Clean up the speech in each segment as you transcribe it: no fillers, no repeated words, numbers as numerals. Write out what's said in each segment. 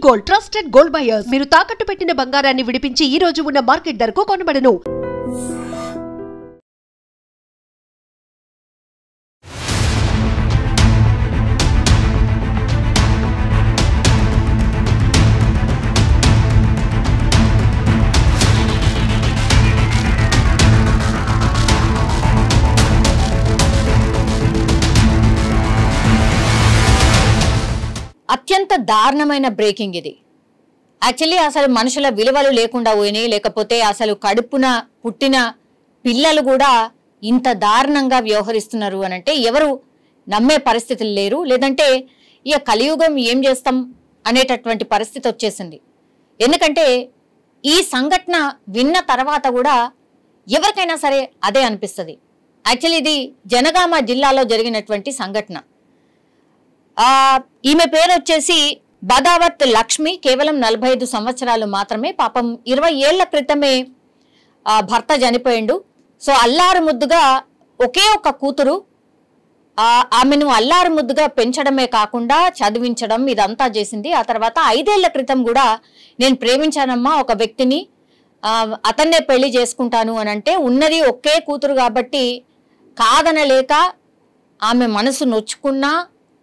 Gold trusted gold buyers మీరు తాకట్టు పెట్టిన బంగారాన్ని విడిపించి ఈ రోజు ఉన్న మార్కెట్ ధరకు కొనబడను. అత్యంత దారుణమైన బ్రేకింగ్ ఇది. యాక్చువల్లీ అసలు మనుషుల విలువలు లేకుండా పోయినాయి, లేకపోతే అసలు కడుపున పుట్టిన పిల్లలు కూడా ఇంత దారుణంగా వ్యవహరిస్తున్నారు అని అంటే ఎవరు నమ్మే పరిస్థితులు లేరు. లేదంటే ఇక కలియుగం ఏం చేస్తాం అనేటటువంటి పరిస్థితి వచ్చేసింది. ఎందుకంటే ఈ సంఘటన విన్న తర్వాత కూడా ఎవరికైనా సరే అదే అనిపిస్తుంది. యాక్చువల్లీ ఇది జనగామ జిల్లాలో జరిగినటువంటి సంఘటన. ఈమె పేరు వచ్చేసి బదావత్ లక్ష్మి. కేవలం 45 సంవత్సరాలు మాత్రమే. పాపం 20 ఏళ్ల క్రితమే భర్త చనిపోయిండు. సో అల్లారు ముద్దుగా ఒకే ఒక కూతురు. ఆమెను అల్లారు ముద్దుగా పెంచడమే కాకుండా చదివించడం ఇదంతా చేసింది. ఆ తర్వాత 5 ఏళ్ల క్రితం కూడా నేను ప్రేమించానమ్మా ఒక వ్యక్తిని, అతన్నే పెళ్లి చేసుకుంటాను అని అంటే ఉన్నది ఒకే కూతురు కాబట్టి కాదనలేక ఆమె మనసు నొచ్చుకున్నా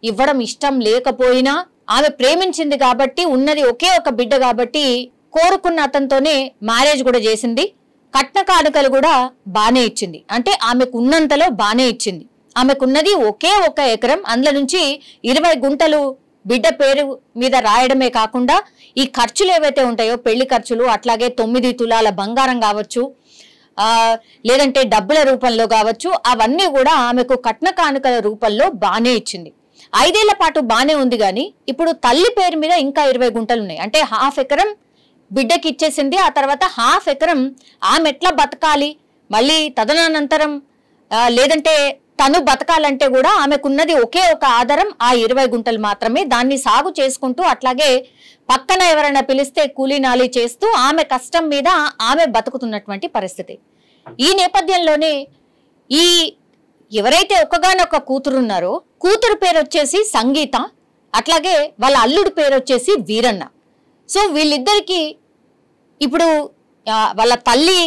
ఇవ్వడం ఇష్టం లేకపోయినా ఆమె ప్రేమించింది కాబట్టి ఉన్నది ఒకే ఒక బిడ్డ కాబట్టి కోరుకున్న అతనితోనే మ్యారేజ్ కూడా చేసింది. కట్న కానుకలు కూడా బానే ఇచ్చింది. అంటే ఆమెకు ఉన్నంతలో బానే ఇచ్చింది. ఆమెకున్నది ఒకే ఒక ఎకరం, అందులో నుంచి 20 గుంటలు బిడ్డ పేరు మీద రాయడమే కాకుండా ఈ ఖర్చులు ఏవైతే ఉంటాయో పెళ్లి ఖర్చులు, అట్లాగే 9 తులాల బంగారం కావచ్చు, లేదంటే డబ్బుల రూపంలో కావచ్చు, అవన్నీ కూడా ఆమెకు కట్న కానుకల రూపంలో బానే ఇచ్చింది. 5 ఏళ్ల పాటు బానే ఉంది. కానీ ఇప్పుడు తల్లి పేరు మీద ఇంకా 20 గుంటలు ఉన్నాయి. అంటే 1/2 ఎకరం బిడ్డకి ఇచ్చేసింది. ఆ తర్వాత 1/2 ఎకరం ఆమె ఎట్లా బతకాలి, మళ్ళీ తదనంతరం లేదంటే తను బతకాలంటే కూడా ఆమెకున్నది ఒకే ఒక ఆధారం ఆ 20 గుంటలు మాత్రమే. దాన్ని సాగు చేసుకుంటూ అట్లాగే పక్కన ఎవరైనా పిలిస్తే కూలీనాలి చేస్తూ ఆమె కష్టం మీద ఆమె బతుకుతున్నటువంటి పరిస్థితి. ఈ నేపథ్యంలోనే ఈ ఎవరైతే ఒక్కగానొక్క కూతురు ఉన్నారో కూతురు పేరు వచ్చేసి సంగీత, అట్లాగే వాళ్ళ అల్లుడు పేరు వచ్చేసి వీరన్న. సో వీళ్ళిద్దరికి ఇప్పుడు వాళ్ళ తల్లి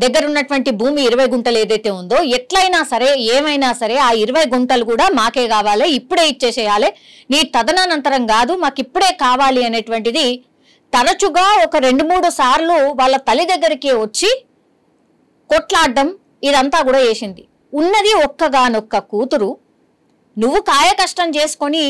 దగ్గర ఉన్నటువంటి భూమి 20 గుంటలు ఏదైతే ఉందో ఎట్లయినా సరే ఏమైనా సరే ఆ 20 గుంటలు కూడా మాకే కావాలి, ఇప్పుడే ఇచ్చేసేయాలి, నీ తదనంతరం కాదు, మాకు ఇప్పుడే కావాలి అనేటువంటిది తరచుగా ఒక 2-3 సార్లు వాళ్ళ తల్లి దగ్గరికి వచ్చి కొట్లాడడం ఇదంతా కూడా చేసింది. ఉన్నది ఒక్కగానొక్క కూతురు, నువ్వు కాయ కష్టం చేసుకొని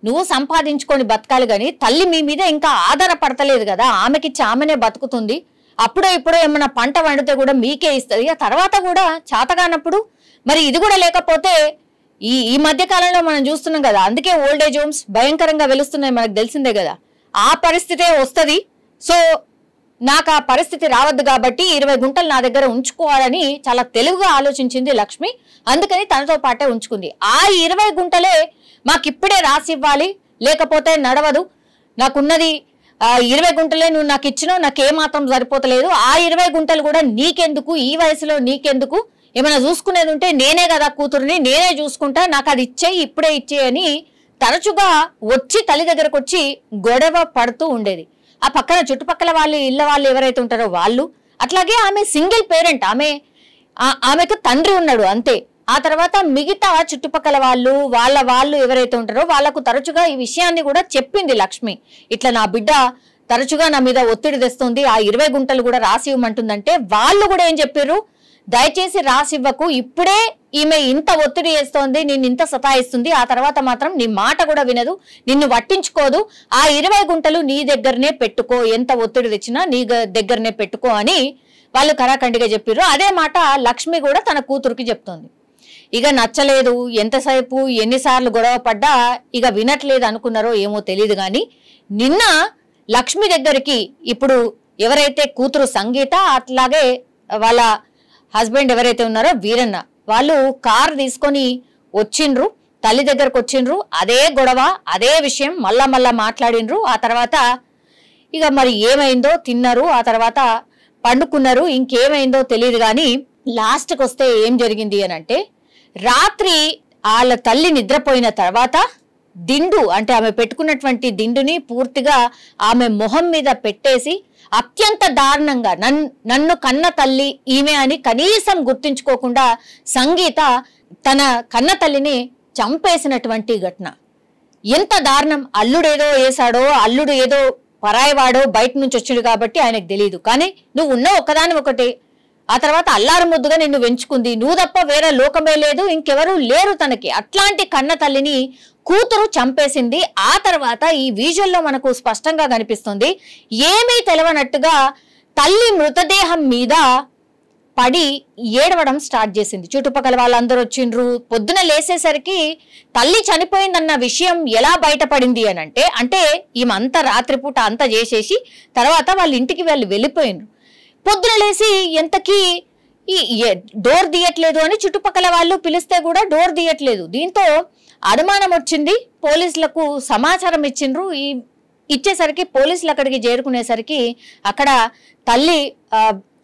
నువ్వు సంపాదించుకొని బతకాలి కానీ తల్లి మీ మీద ఇంకా ఆధారపడతలేదు కదా, ఆమెకిచ్చి ఆమెనే బతుకుతుంది, అప్పుడో ఇప్పుడో ఏమన్నా పంట వండితే కూడా మీకే ఇస్తుంది, ఆ తర్వాత కూడా చేతగానప్పుడు మరి ఇది కూడా లేకపోతే ఈ మధ్య కాలంలో మనం చూస్తున్నాం కదా, అందుకే ఓల్డ్ ఏజ్ హోమ్స్ భయంకరంగా వెలుస్తున్నాయి, మనకు తెలిసిందే కదా, ఆ పరిస్థితే వస్తుంది. సో నాకు ఆ పరిస్థితి రావద్దు కాబట్టి 20 గుంటలు నా దగ్గర ఉంచుకోవాలని చాలా తెలివిగా ఆలోచించింది లక్ష్మి. అందుకని తనతో పాటే ఉంచుకుంది. ఆ 20 గుంటలే మాకిప్పుడే రాసివ్వాలి, లేకపోతే నడవదు, నాకున్నది 20 గుంటలే, నువ్వు నాకు ఇచ్చినావు, నాకేమాత్రం సరిపోతలేదు, ఆ 20 గుంటలు కూడా నీకెందుకు, ఈ వయసులో నీకెందుకు, ఏమైనా చూసుకునేది ఉంటే నేనే కదా కూతురుని, నేనే చూసుకుంటా, నాకు అది ఇచ్చేయి, ఇప్పుడే ఇచ్చేయని తరచుగా వచ్చి తల్లి దగ్గరకు వచ్చి గొడవ పడుతూ ఉండేది. ఆ పక్కన చుట్టుపక్కల వాళ్ళు ఇళ్ళ వాళ్ళు ఎవరైతే ఉంటారో వాళ్ళు, అట్లాగే ఆమె సింగిల్ పేరెంట్, ఆమెకు తండ్రి ఉన్నాడు అంతే. ఆ తర్వాత మిగతా చుట్టుపక్కల వాళ్ళు ఎవరైతే ఉంటారో వాళ్లకు తరచుగా ఈ విషయాన్ని కూడా చెప్పింది లక్ష్మి. ఇట్లా నా బిడ్డ తరచుగా నా మీద ఒత్తిడి తెస్తుంది, ఆ 20 గుంటలు కూడా రాసి ఇవ్వమంటుందంటే వాళ్ళు కూడా ఏం చెప్పారు, దయచేసి రాసివ్వకు, ఇప్పుడే ఈమె ఇంత ఒత్తిడి చేస్తోంది, నిన్ను ఇంత సతాయిస్తుంది, ఆ తర్వాత మాత్రం నీ మాట కూడా వినదు, నిన్ను పట్టించుకోదు, ఆ 20 గుంటలు నీ దగ్గరనే పెట్టుకో, ఎంత ఒత్తిడి తెచ్చినా నీ దగ్గరనే పెట్టుకో అని వాళ్ళు కరాఖండిగా చెప్పారు. అదే మాట లక్ష్మి కూడా తన కూతురికి చెప్తోంది. ఇక నచ్చలేదు, ఎంతసేపు ఎన్నిసార్లు గొడవ పడ్డా ఇక వినట్లేదు అనుకున్నారో ఏమో తెలియదు. కానీ నిన్న లక్ష్మి దగ్గరికి ఇప్పుడు ఎవరైతే కూతురు సంగీత, అట్లాగే వాళ్ళ హస్బెండ్ ఎవరైతే ఉన్నారో వీరన్న, వాళ్ళు కారు తీసుకొని వచ్చిండ్రు, తల్లి దగ్గరకు వచ్చిండ్రు. అదే గొడవ, అదే విషయం మళ్ళా మాట్లాడిండ్రు. ఆ తర్వాత ఇక మరి ఏమైందో తిన్నారు, ఆ తర్వాత పండుకున్నారు, ఇంకేమైందో తెలియదు. కానీ లాస్ట్కి వస్తే ఏం జరిగింది అని అంటే, రాత్రి వాళ్ళ తల్లి నిద్రపోయిన తర్వాత దిండు అంటే ఆమె పెట్టుకున్నటువంటి దిండుని పూర్తిగా ఆమె మొహం మీద పెట్టేసి అత్యంత దారుణంగా నన్ను కన్న తల్లి ఈమె అని కనీసం గుర్తించుకోకుండా సంగీత తన కన్న తల్లిని చంపేసినటువంటి ఘటన. ఎంత దారుణం. అల్లుడేదో వేసాడో, అల్లుడు ఏదో పరాయివాడో బయట నుంచి వచ్చాడు కాబట్టి ఆయనకు తెలియదు. కానీ నువ్వు ఉన్న ఒక్కదాని ఒకటి, ఆ తర్వాత అల్లారు ముద్దుగా నిన్ను వెంచుకుంది, నువ్వు తప్ప వేరే లోకమే లేదు, ఇంకెవరూ లేరు తనకి. అట్లాంటి కన్న తల్లిని కూతురు చంపేసింది. ఆ తర్వాత ఈ విజువల్లో మనకు స్పష్టంగా కనిపిస్తుంది ఏమీ తెలవనట్టుగా తల్లి మృతదేహం మీద పడి ఏడవడం స్టార్ట్ చేసింది. చుట్టుపక్కల వాళ్ళందరూ వచ్చిండ్రు. పొద్దున లేసేసరికి తల్లి చనిపోయిందన్న విషయం ఎలా బయటపడింది అని అంటే ఈమె అంతా రాత్రిపూట అంతా చేసేసి తర్వాత వాళ్ళ ఇంటికి వెళ్ళిపోయినరు. పొద్దున లేసి ఎంతకీ డోర్ తీయట్లేదు అని చుట్టుపక్కల వాళ్ళు పిలిస్తే కూడా డోర్ తీయట్లేదు. దీంతో అనుమానం వచ్చింది. పోలీసులకు సమాచారం ఇచ్చిండ్రు. ఇచ్చేసరికి పోలీసులు అక్కడికి చేరుకునేసరికి అక్కడ తల్లి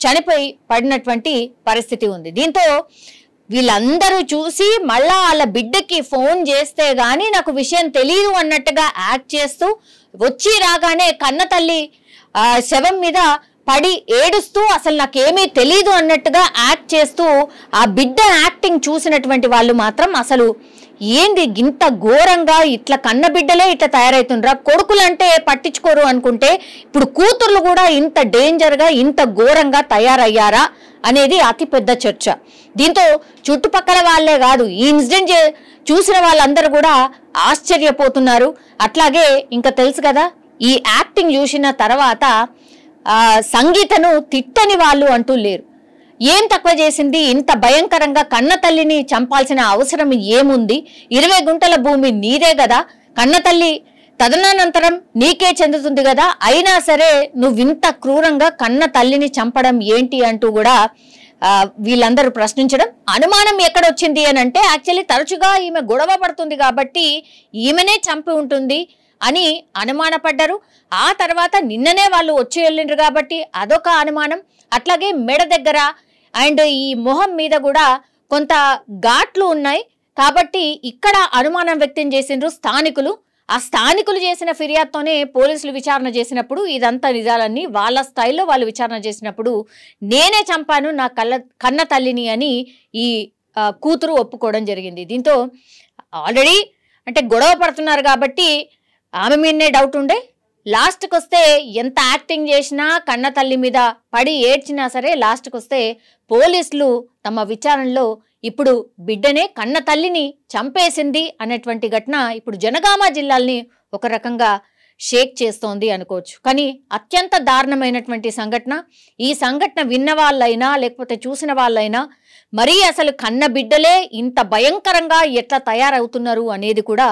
చనిపోయి పడినటువంటి పరిస్థితి ఉంది. దీంతో వీళ్ళందరూ చూసి మళ్ళా వాళ్ళ బిడ్డకి ఫోన్ చేస్తే గానీ నాకు విషయం తెలియదు అన్నట్టుగా యాక్ట్ చేస్తూ వచ్చి రాగానే కన్న తల్లి శవం మీద పడి ఏడుస్తూ అసలు నాకేమీ తెలీదు అన్నట్టుగా యాక్ట్ చేస్తూ ఆ బిడ్డ యాక్టింగ్ చూసినటువంటి వాళ్ళు మాత్రం అసలు ఏంది ఇంత ఘోరంగా ఇట్లా కన్న బిడ్డలే ఇట్లా తయారైతుండ్రా, కొడుకులంటే పట్టించుకోరు అనుకుంటే ఇప్పుడు కూతుర్లు కూడా ఇంత డేంజర్గా ఇంత ఘోరంగా తయారయ్యారా అనేది అతి పెద్ద చర్చ. దీంతో చుట్టుపక్కల వాళ్ళే కాదు ఈ ఇన్సిడెంట్ చూసిన వాళ్ళందరూ కూడా ఆశ్చర్యపోతున్నారు. అట్లాగే ఇంకా తెలుసు కదా ఈ యాక్టింగ్ చూసిన తర్వాత సంగీతను తిట్టని వాళ్ళు అంటూ లేరు. ఏం తక్కువ చేసింది? ఇంత భయంకరంగా కన్న తల్లిని చంపాల్సిన అవసరం ఏముంది? 20 గుంటల భూమి నీదే కదా, కన్న తల్లి తదనంతరం నీకే చెందుతుంది కదా, అయినా సరే నువ్వింత క్రూరంగా కన్న తల్లిని చంపడం ఏంటి అంటూ కూడా వీళ్ళందరూ ప్రశ్నించడం. అనుమానం ఎక్కడొచ్చింది అని అంటే యాక్చువల్లీ తరచుగా ఈమె గొడవ పడుతుంది కాబట్టి ఈమెనే చంపి ఉంటుంది అని అనుమానపడ్డారు. ఆ తర్వాత నిన్ననే వాళ్ళు వచ్చి వెళ్ళిండ్రు కాబట్టి అదొక అనుమానం. అట్లాగే మెడ దగ్గర అండ్ ఈ మొహం మీద కూడా కొంత ఘాట్లు ఉన్నాయి కాబట్టి ఇక్కడ అనుమానం వ్యక్తం చేసిండ్రు స్థానికులు. ఆ స్థానికులు చేసిన ఫిర్యాదుతోనే పోలీసులు విచారణ చేసినప్పుడు ఇదంతా నిజాలన్నీ వాళ్ళ స్టైల్లో వాళ్ళు విచారణ చేసినప్పుడు నేనే చంపాను నా కన్న తల్లిని అని ఈ కూతురు ఒప్పుకోవడం జరిగింది. దీంతో ఆల్రెడీ అంటే గొడవ పడుతున్నారు కాబట్టి ఆమె మీదనే డౌట్ ఉండే. లాస్ట్కి వస్తే ఎంత యాక్టింగ్ చేసినా కన్న తల్లి మీద పడి ఏడ్చినా సరే లాస్ట్కి వస్తే పోలీసులు తమ విచారణలో ఇప్పుడు బిడ్డనే కన్న తల్లిని చంపేసింది అనేటువంటి ఘటన ఇప్పుడు జనగామ జిల్లాల్ని ఒక రకంగా షేక్ చేస్తోంది అనుకోవచ్చు. కానీ అత్యంత దారుణమైనటువంటి సంఘటన. ఈ సంఘటన విన్న వాళ్ళైనా లేకపోతే చూసిన వాళ్ళైనా మరీ అసలు కన్న బిడ్డలే ఇంత భయంకరంగా ఎట్లా తయారవుతున్నారు అనేది కూడా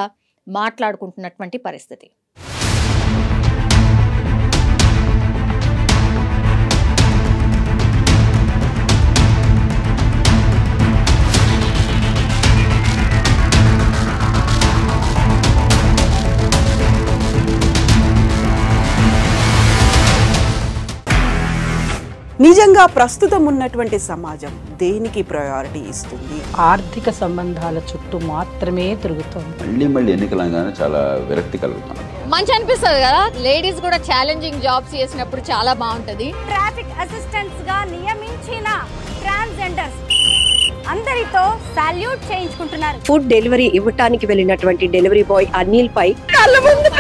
మాట్లాడుకుంటున్నటువంటి పరిస్థితి. నిజంగా ప్రస్తుతం ఉన్నటువంటి సమాజం దేనికి ప్రయారిటీ ఇస్తుంది? ఆర్థిక సంబంధాల చుట్టూ మాత్రమే తిరుగుతుంది. మళ్ళీ ఎన్నికలంగానే చాలా విరక్తి కలుగుతాం. మంచి అనిపిస్తుంది కదా, లేడీస్ కూడా ఛాలెంజింగ్ జాబ్స్ చేసినప్పుడు చాలా బాగుంటది. ట్రాఫిక్ అసిస్టెంట్స్ గా నియమించిన ట్రాన్స్జెండర్స్ అందరితో సాల్యూట్ చేయించుకుంటున్నారు. ఫుడ్ డెలివరీ ఇవ్వటానికి వెళ్ళినటువంటి డెలివరీ బాయ్ అనిల్ పై కళ్ళ ముందు